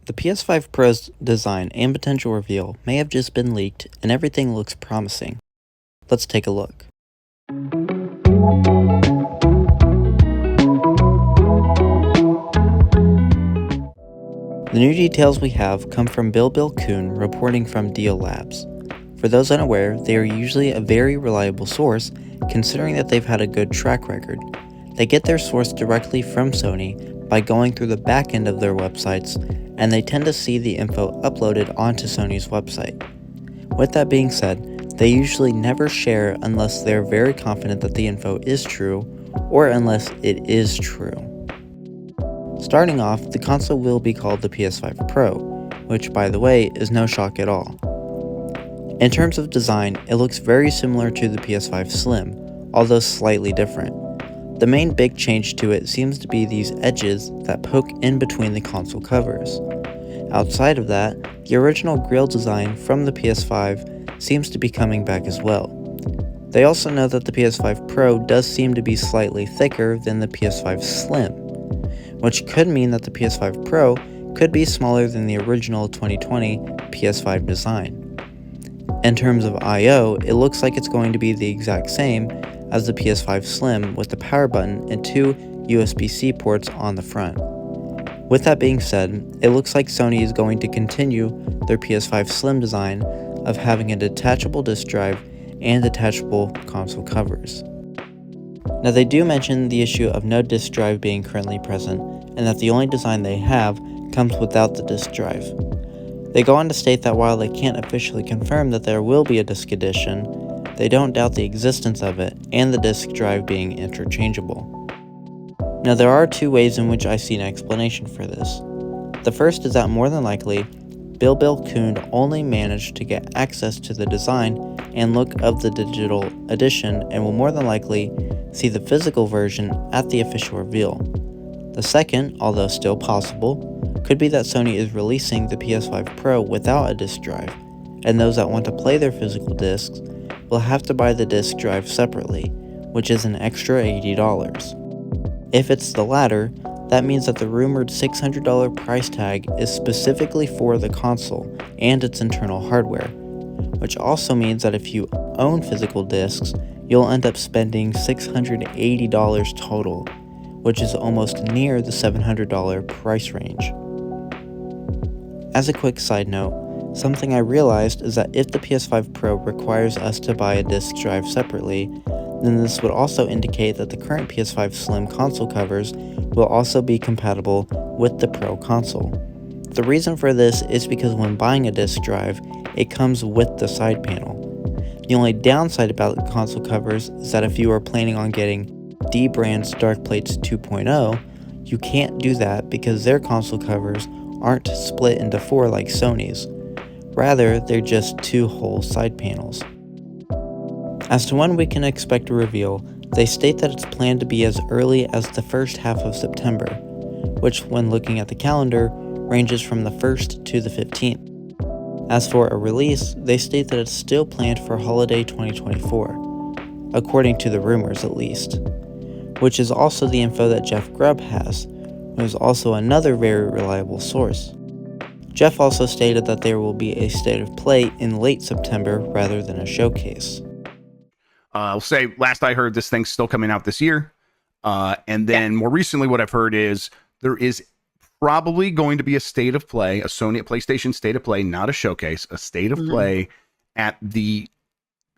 The PS5 Pro's design and potential reveal may have just been leaked, and everything looks promising. Let's take a look. The new details we have come from Bill Kuhn reporting from Deal Labs. For those unaware, they are usually a very reliable source, considering that they've had a good track record. They get their source directly from Sony by going through the back end of their websites, and they tend to see the info uploaded onto Sony's website. With that being said, they usually never share unless they're very confident that the info is true, or unless it is true. Starting off, the console will be called the PS5 Pro, which by the way is no shock at all. In terms of design, it looks very similar to the PS5 Slim, although slightly different. The main big change to it seems to be these edges that poke in between the console covers. Outside of that, the original grille design from the PS5 seems to be coming back as well. They also know that the PS5 Pro does seem to be slightly thicker than the PS5 Slim, which could mean that the PS5 Pro could be smaller than the original 2020 PS5 design. In terms of I/O, it looks like it's going to be the exact same as the PS5 Slim with the power button and two USB-C ports on the front. With that being said, it looks like Sony is going to continue their PS5 Slim design of having a detachable disc drive and detachable console covers. Now they do mention the issue of no disc drive being currently present, and that the only design they have comes without the disc drive. They go on to state that while they can't officially confirm that there will be a disc edition, they don't doubt the existence of it and the disc drive being interchangeable. Now there are two ways in which I see an explanation for this. The first is that more than likely, Bill Kuhn only managed to get access to the design and look of the digital edition and will more than likely see the physical version at the official reveal. The second, although still possible, could be that Sony is releasing the PS5 Pro without a disc drive, and those that want to play their physical discs will have to buy the disc drive separately, which is an extra $80. If it's the latter, that means that the rumored $600 price tag is specifically for the console and its internal hardware, which also means that if you own physical discs, you'll end up spending $680 total, which is almost near the $700 price range. As a quick side note, something I realized is that if the PS5 Pro requires us to buy a disc drive separately, then this would also indicate that the current PS5 Slim console covers will also be compatible with the Pro console. The reason for this is because when buying a disc drive, it comes with the side panel. The only downside about the console covers is that if you are planning on getting D-Brand's Dark Plates 2.0, you can't do that because their console covers aren't split into four like Sony's. Rather, they're just two whole side panels. As to when we can expect a reveal, they state that it's planned to be as early as the first half of September, which when looking at the calendar, ranges from the 1st to the 15th. As for a release, they state that it's still planned for holiday 2024, according to the rumors at least, which is also the info that Jeff Grubb has, who is also another very reliable source. Jeff also stated that there will be a state of play in late September rather than a showcase. I'll say last I heard this thing's still coming out this year. And then more recently what I've heard is there is probably going to be a state of play, a Sony PlayStation state of play, not a showcase, a state of play at the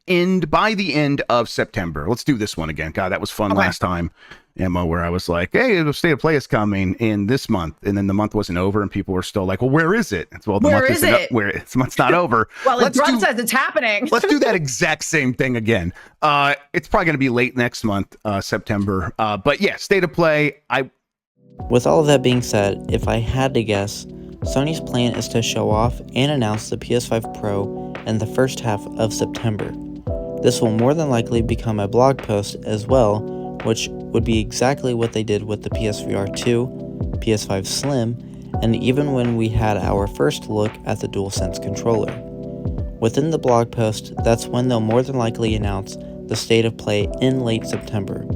end, by the end of September. Let's do this one again. God, that was fun last time, Emma, where I was like, hey, the state of play is coming in this month. And then the month wasn't over and people were still like, well, where is it? Well, the month isn't where the month's not over. Well, if Grubb says it's happening. Let's do that exact same thing again. It's probably going to be late next month, September. But yeah, state of play. With all of that being said, if I had to guess, Sony's plan is to show off and announce the PS5 Pro in the first half of September. This will more than likely become a blog post as well, which would be exactly what they did with the PSVR 2, PS5 Slim, and even when we had our first look at the DualSense controller. Within the blog post, that's when they'll more than likely announce the state of play in late September.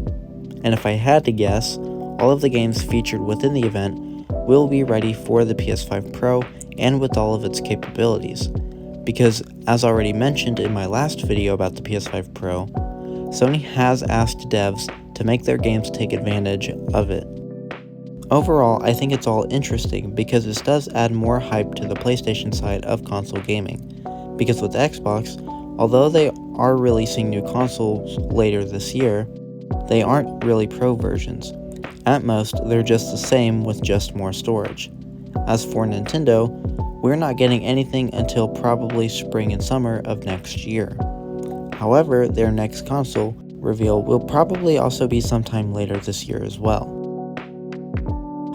And if I had to guess, all of the games featured within the event will be ready for the PS5 Pro and with all of its capabilities. Because, as already mentioned in my last video about the PS5 Pro, Sony has asked devs to make their games take advantage of it. Overall, I think it's all interesting because this does add more hype to the PlayStation side of console gaming. Because with Xbox, although they are releasing new consoles later this year, they aren't really Pro versions. At most, they're just the same with just more storage. As for Nintendo, we're not getting anything until probably spring and summer of next year. However, their next console reveal will probably also be sometime later this year as well.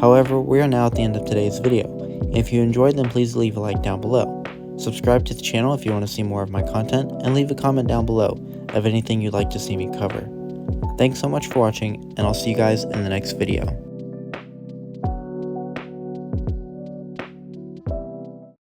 However, we are now at the end of today's video. If you enjoyed, then please leave a like down below. Subscribe to the channel if you want to see more of my content, and leave a comment down below of anything you'd like to see me cover. Thanks so much for watching, and I'll see you guys in the next video.